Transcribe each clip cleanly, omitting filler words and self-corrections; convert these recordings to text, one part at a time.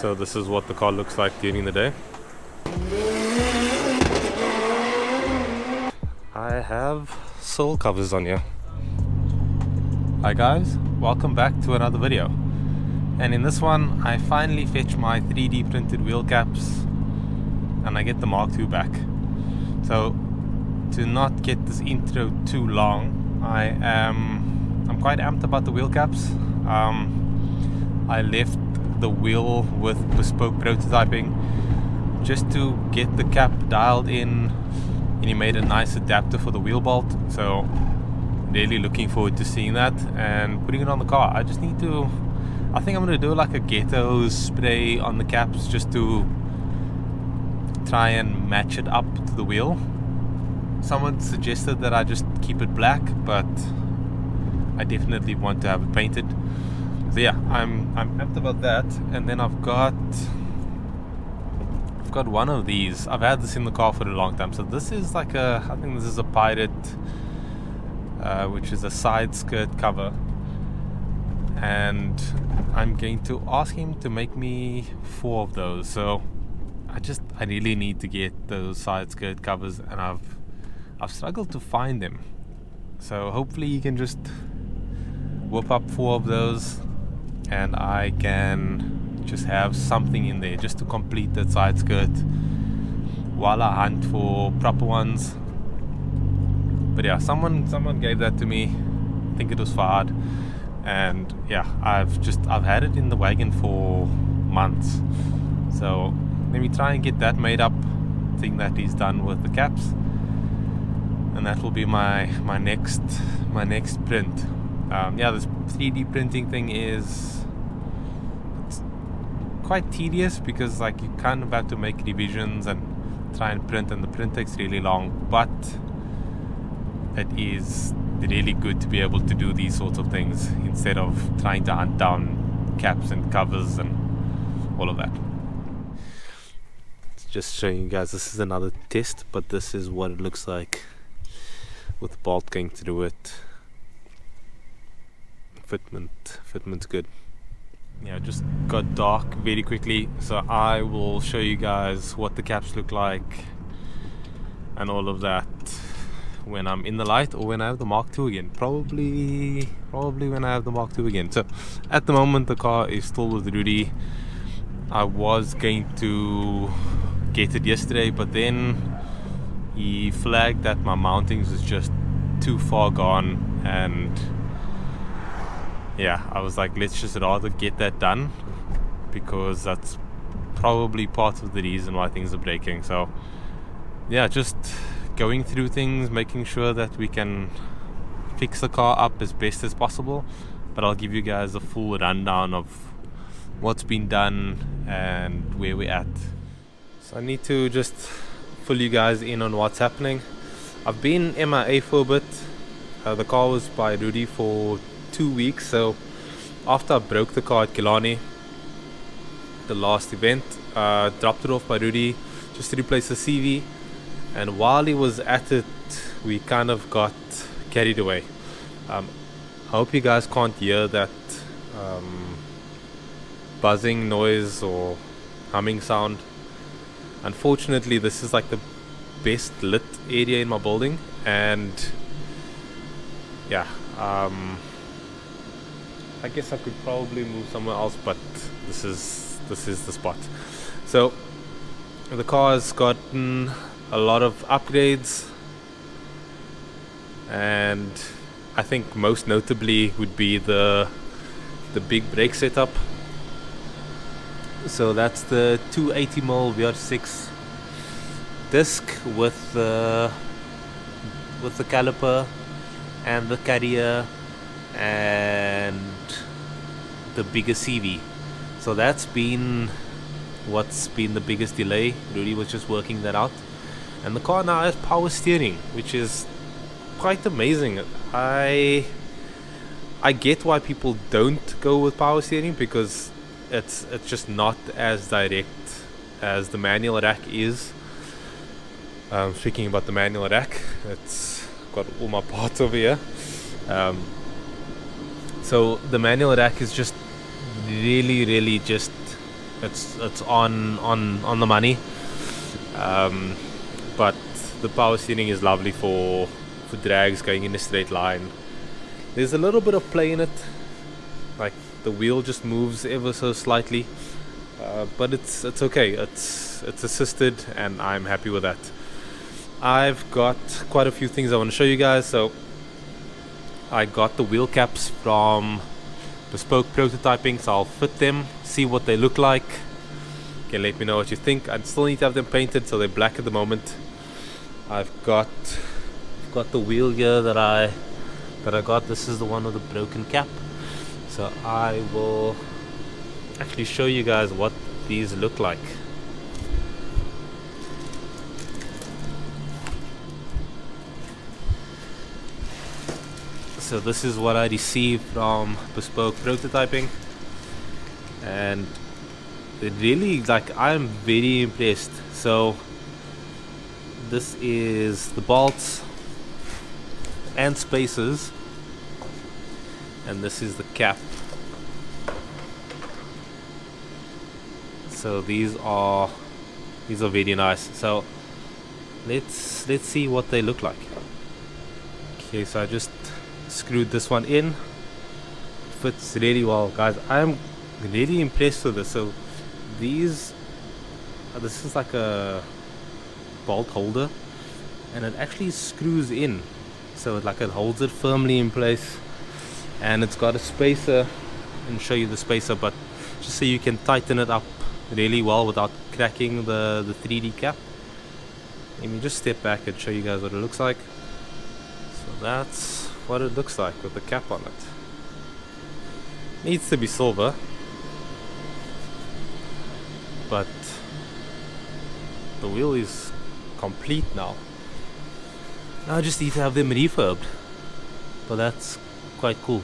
So this is what the car looks like during the day. I have sole covers on here. Hi guys, welcome back to another video. And in this one I finally fetch my 3D printed wheel caps and I get the Mark II back. So to not get this intro too long, I'm quite amped about the wheel caps. I left the wheel with bespoke prototyping just to get the cap dialed in, and he made a nice adapter for the wheel bolt. So really looking forward to seeing that and putting it on the car. I think I'm gonna do like a ghetto spray on the caps just to try and match it up to the wheel. Someone suggested that I just keep it black, but I definitely want to have it painted. So yeah, I'm amped about that. And then I've got one of these. I've had this in the car for a long time. So this is like I think this is a Pirate, which is a side skirt cover. And I'm going to ask him to make me 4 of those. So I really need to get those side skirt covers, and I've struggled to find them. So hopefully he can just whip up 4 of those and I can just have something in there just to complete that side skirt while I hunt for proper ones. But yeah, someone gave that to me. I think it was Fahad. And yeah, I've had it in the wagon for months. So let me try and get that made up. Thing that he's done with the caps, and that will be my next print. Yeah, this 3D printing thing it's quite tedious because like you kind of have to make revisions and try and print, and the print takes really long, but it is really good to be able to do these sorts of things instead of trying to hunt down caps and covers and all of that. Just showing you guys, this is another test, but this is what it looks like with the bolt going through it. Fitment's good. Yeah, it just got dark very quickly, so I will show you guys what the caps look like and all of that when I'm in the light, or when I have the Mark II again. Probably when I have the Mark II again. So at the moment the car is still with Rudy. I was going to get it yesterday, but then he flagged that my mountings was just too far gone, and yeah, I was like, let's just rather get that done, because that's probably part of the reason why things are breaking. So yeah, just going through things, making sure that we can fix the car up as best as possible, but I'll give you guys a full rundown of what's been done and where we're at. So I need to just fill you guys in on what's happening. I've been MIA for a bit. The car was by Rudy for 2 weeks. So after I broke the car at Killarney, the last event, dropped it off by Rudy just to replace the CV. And while he was at it, we kind of got carried away. I hope you guys can't hear that buzzing noise or humming sound. Unfortunately, this is like the best lit area in my building, and yeah, I guess I could probably move somewhere else, but this is the spot. So the car has gotten a lot of upgrades, and I think most notably would be the big brake setup. So that's the 280mm VR6 disc with the caliper and the carrier and the bigger CV. So that's been what's been the biggest delay. Rudy was just working that out, and the car now has power steering, which is quite amazing. I get why people don't go with power steering, because it's just not as direct as the manual rack is. Speaking about the manual rack, it's got all my parts over here. So the manual rack is just really just it's on the money. But the power steering is lovely for drags going in a straight line. There's a little bit of play in it, like the wheel just moves ever so slightly, but it's okay. It's assisted, and I'm happy with that. I've got quite a few things I want to show you guys. So I got the wheel caps from Bespoke Prototyping, so I'll fit them, see what they look like. You can let me know what you think. I still need to have them painted, so they're black at the moment. I've got the wheel here that I got. This is the one with the broken cap. So I will actually show you guys what these look like. So this is what I received from Bespoke Prototyping, and it really, like, I'm very impressed. So this is the bolts and spacers, and this is the cap. So these are very nice. So let's see what they look like. Okay, so I just screwed this one in. Fits really well, guys. I'm really impressed with this. So this is like a bolt holder, and it actually screws in, so it holds it firmly in place, and it's got a spacer. And show you the spacer, but just so you can tighten it up really well without cracking the 3D cap. Let me just step back and show you guys what it looks like. So that's what it looks like with the cap on it. Needs to be silver, but the wheel is complete now. Now I just need to have them refurbed, but that's quite cool.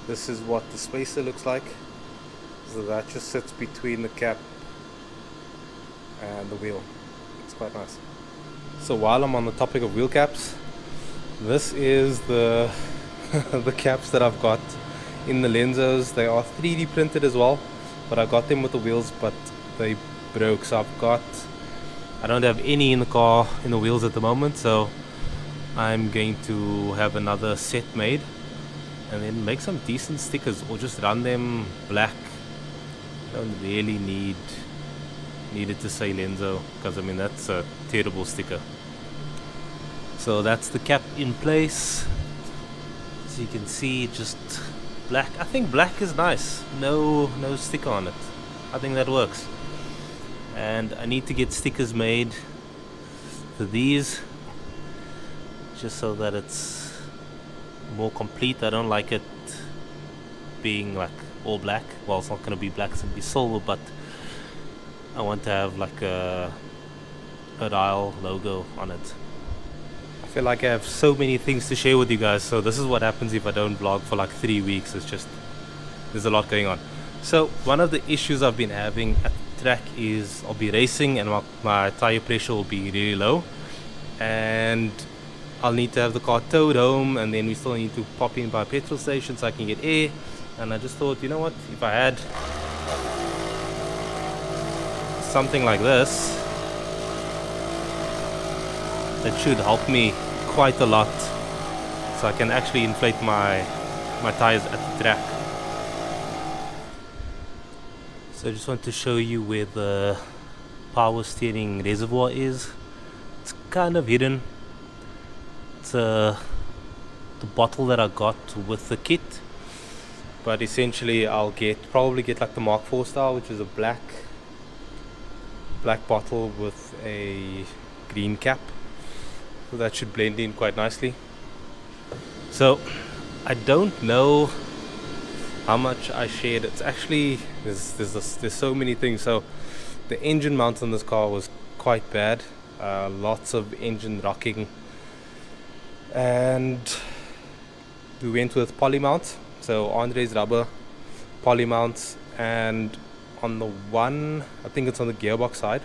This is what the spacer looks like. So that just sits between the cap and the wheel. It's quite nice. So while I'm on the topic of wheel caps, this is the the caps that I've got in the Lenzos. They are 3D printed as well, but I got them with the wheels, but they broke. So I don't have any in the car in the wheels at the moment, so I'm going to have another set made and then make some decent stickers, or just run them black. Don't really need it to say Lenzo, because I mean that's a terrible sticker. So that's the cap in place. So you can see, just black. I think black is nice. No sticker on it. I think that works. And I need to get stickers made for these, just so that it's more complete. I don't like it being like all black. Well, it's not going to be black, it's going to be silver, but I want to have like a dial logo on it. I feel like I have so many things to share with you guys, so this is what happens if I don't vlog for like 3 weeks. It's just, there's a lot going on. So one of the issues I've been having at the track is I'll be racing and my tire pressure will be really low, and I'll need to have the car towed home, and then we still need to pop in by a petrol station so I can get air. And I just thought, you know what, if I had something like this, that should help me quite a lot, so I can actually inflate my tires at the track. So I just want to show you where the power steering reservoir is. It's kind of hidden. It's the bottle that I got with the kit, but essentially I'll probably get like the Mark IV style, which is a black bottle with a green cap. So that should blend in quite nicely. So I don't know how much I shared. It's actually, there's so many things. So the engine mount on this car was quite bad. Lots of engine rocking, and we went with poly mount. So Andre's rubber poly mounts, and on the one, I think it's on the gearbox side,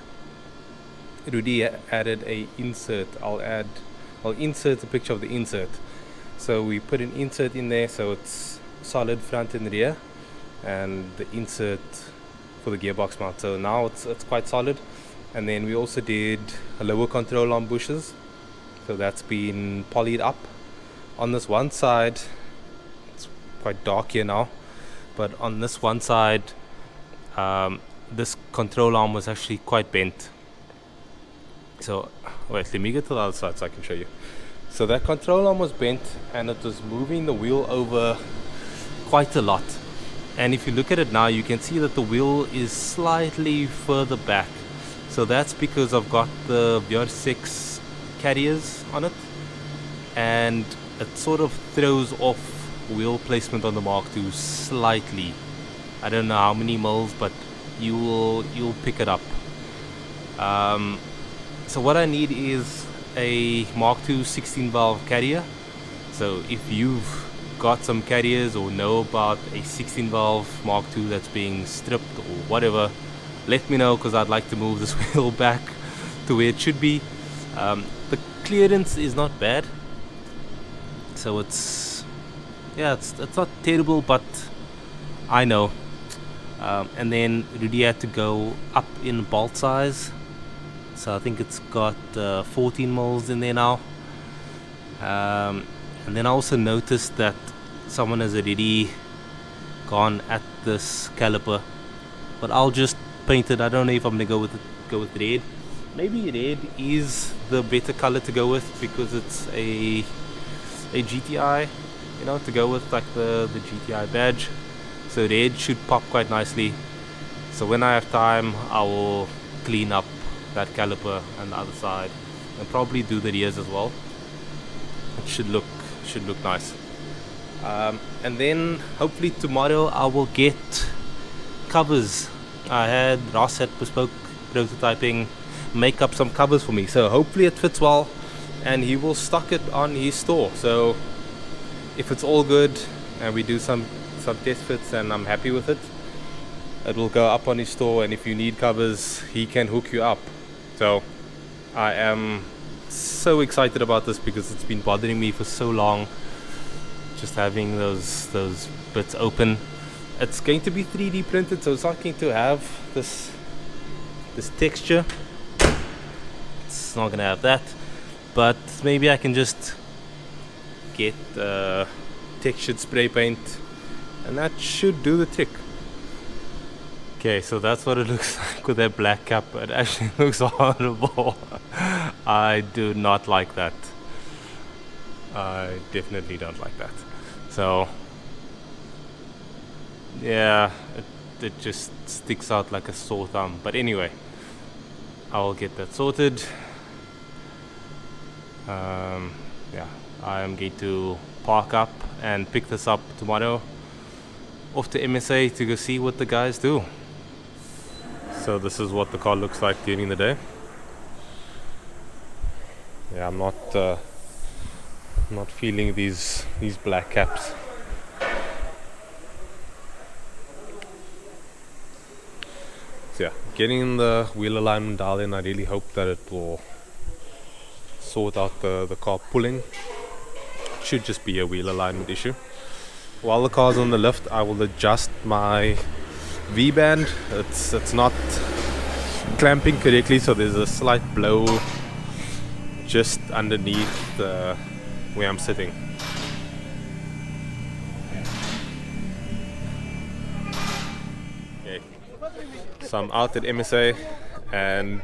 Rudy added a insert. I'll insert a picture of the insert. So we put an insert in there, so it's solid front and rear, and the insert for the gearbox mount. So now it's quite solid. And then we also did a lower control arm bushes, so that's been polyed up. On this one side, it's quite dark here now, but on this one side, this control arm was actually quite bent. So wait, let me get to the other side so I can show you. So that control arm was bent and it was moving the wheel over quite a lot. And if you look at it now, you can see that the wheel is slightly further back. So that's because I've got the VR6 carriers on it, and it sort of throws off wheel placement on the Mark II slightly. I don't know how many mils, but you'll pick it up. So what I need is a Mark II 16 valve carrier. So if you've got some carriers or know about a 16 valve Mark II that's being stripped or whatever, let me know, because I'd like to move this wheel back to where it should be. The clearance is not bad, so it's not terrible, but I know. And then Rudy had to go up in bolt size, so I think it's got 14 mils in there now. And then I also noticed that someone has already gone at this caliper, but I'll just paint it. I don't know if I'm gonna go with red. Maybe red is the better color to go with, because it's a GTI, you know, to go with like the GTI badge. So red should pop quite nicely. So when I have time, I will clean up that caliper and the other side, and probably do the rears as well. It should look nice. And then hopefully tomorrow I will get covers. I had Ross at Bespoke Prototyping make up some covers for me, so hopefully it fits well, and he will stock it on his store. So if it's all good and we do some test fits and I'm happy with it, it will go up on his store, and if you need covers, he can hook you up. So I am so excited about this, because it's been bothering me for so long, just having those bits open. It's going to be 3D printed, so it's not going to have this texture. It's not going to have that, but maybe I can just get textured spray paint, and that should do the trick. Okay, so that's what it looks like with that black cap. It actually looks horrible. I do not like that. I definitely don't like that. So yeah, it just sticks out like a sore thumb. But anyway, I'll get that sorted. Yeah, I am going to park up and pick this up tomorrow off to MSA to go see what the guys do. So this is what the car looks like during the day. Yeah, I'm not feeling these black caps. So yeah, getting the wheel alignment dialed in, I really hope that it will sort out the car pulling. It should just be a wheel alignment issue. While the car's on the lift, I will adjust my V-band. It's not clamping correctly, so there's a slight blow just underneath where I'm sitting. Okay. So I'm out at MSA, and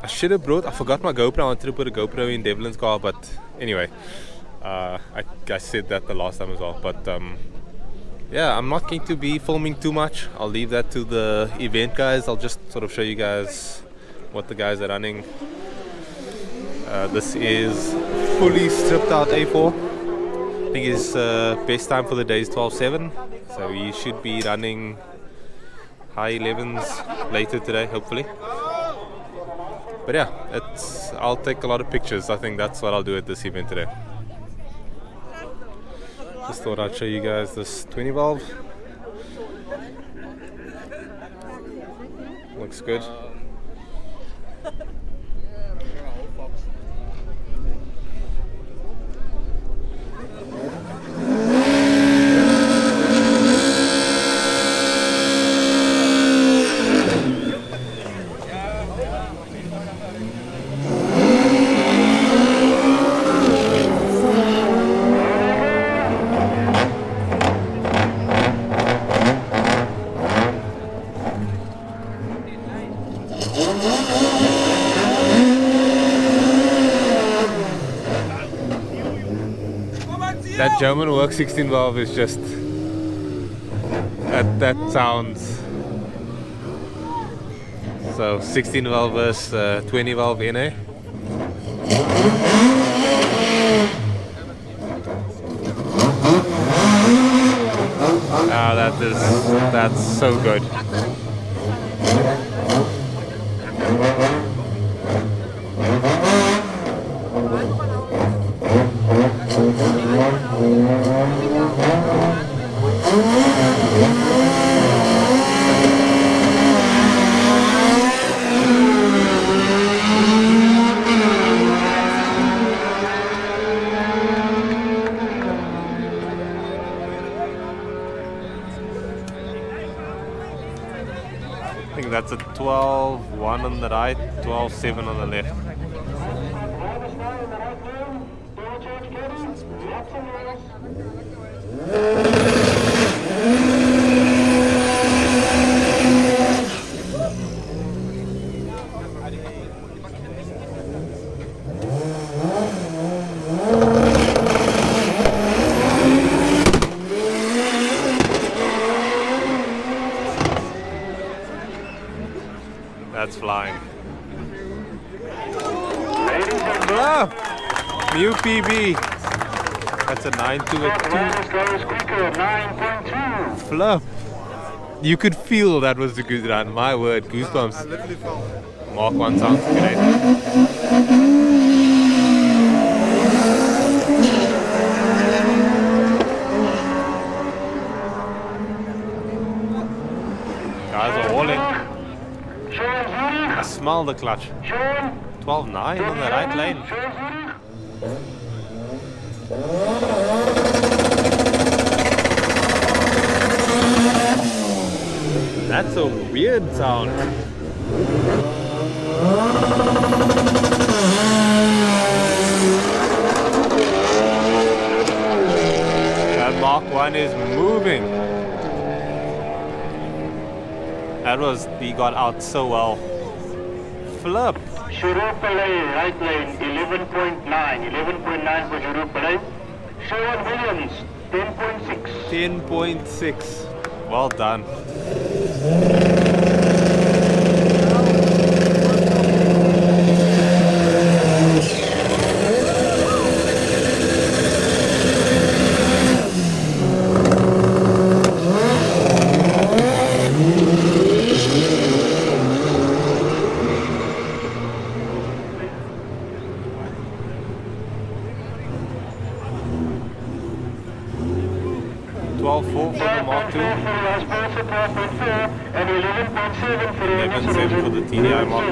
I forgot my GoPro. I wanted to put a GoPro in Devlin's car, but anyway, I said that the last time as well. But yeah, I'm not going to be filming too much. I'll leave that to the event guys. I'll just sort of show you guys what the guys are running. This is fully stripped out A4. I think his best time for the day is 12.7, so he should be running high 11s later today, hopefully. But yeah, I'll take a lot of pictures. I think that's what I'll do at this event today. Just thought I'd show you guys this 20 valve. Looks good. That German work 16 valve is just that sounds. So 16 valve versus 20 valve NA. That's so good. I think that's a 12.1 on the right, 12.7 on the left. That's flying. Flip! New PB. That's a 9.2 at 2. Flip! You could feel that was a good run. My word, goosebumps. I literally felt it. Mark 1 sounds great. Guys are all in. I smell the clutch. 12.9 on the right lane. That's a weird sound. That Mark 1 is moving. He got out so well. Flip. Shurupalai, right lane, 11.9. 11.9 for Shurupalai. Sean Williams, 10.6. 10.6. Well done. For the Mark II, 11.7 for the TDI Mark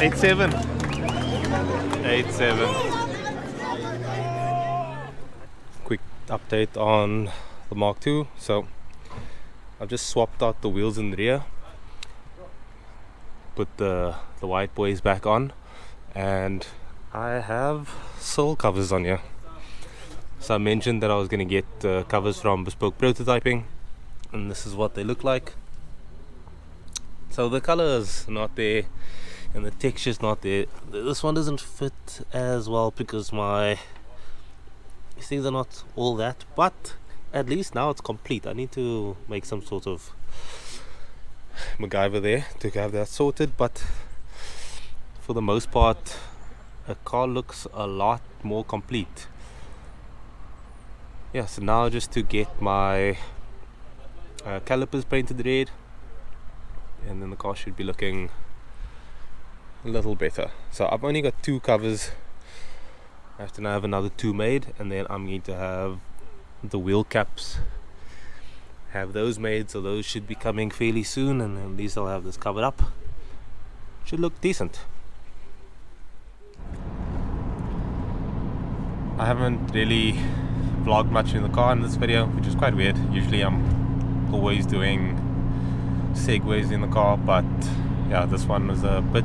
8.7. 8.7. Quick update on the Mark II. So I've just swapped out the wheels in the rear, put the white boys back on, and I have sole covers on here. So I mentioned that I was going to get covers from Bespoke Prototyping, and this is what they look like. So the color is not there and the texture is not there. This one doesn't fit as well because these things are not all that, but at least now it's complete. I need to make some sort of MacGyver there to have that sorted, but for the most part a car looks a lot more complete. Yeah, so now just to get my calipers painted red, and then the car should be looking a little better. So I've only got 2 covers. I have to now have another 2 made, and then I'm going to have the wheel caps, have those made, so those should be coming fairly soon, and at least I'll have this covered up. Should look decent. I haven't really vlogged much in the car in this video, which is quite weird. Usually I'm always doing segues in the car, but yeah, this one was a bit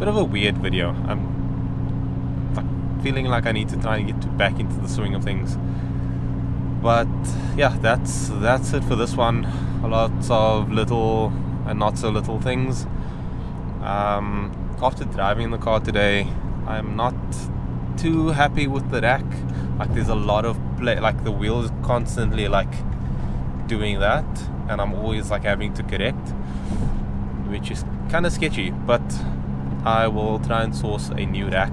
of a weird video. I'm feeling like I need to try and get back into the swing of things. But yeah, that's it for this one. Lots of little and not so little things. After driving the car today, I'm not too happy with the rack. Like there's a lot of play, like the wheel is constantly like doing that, and I'm always like having to correct, which is kind of sketchy. But I will try and source a new rack.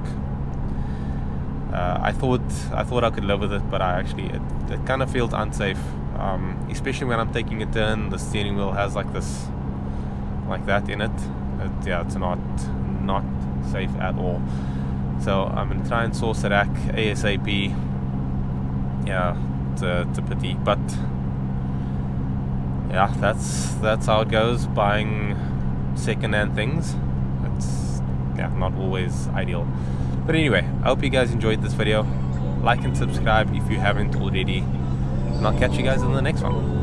I thought I could live with it, but it kind of feels unsafe, especially when I'm taking a turn. The steering wheel has like this, like that in it. It's not safe at all. So I'm gonna try and source a rack ASAP. Yeah, it's a pity, but yeah, that's how it goes. Buying second-hand things, it's not always ideal. But anyway, I hope you guys enjoyed this video. Like and subscribe if you haven't already, and I'll catch you guys in the next one.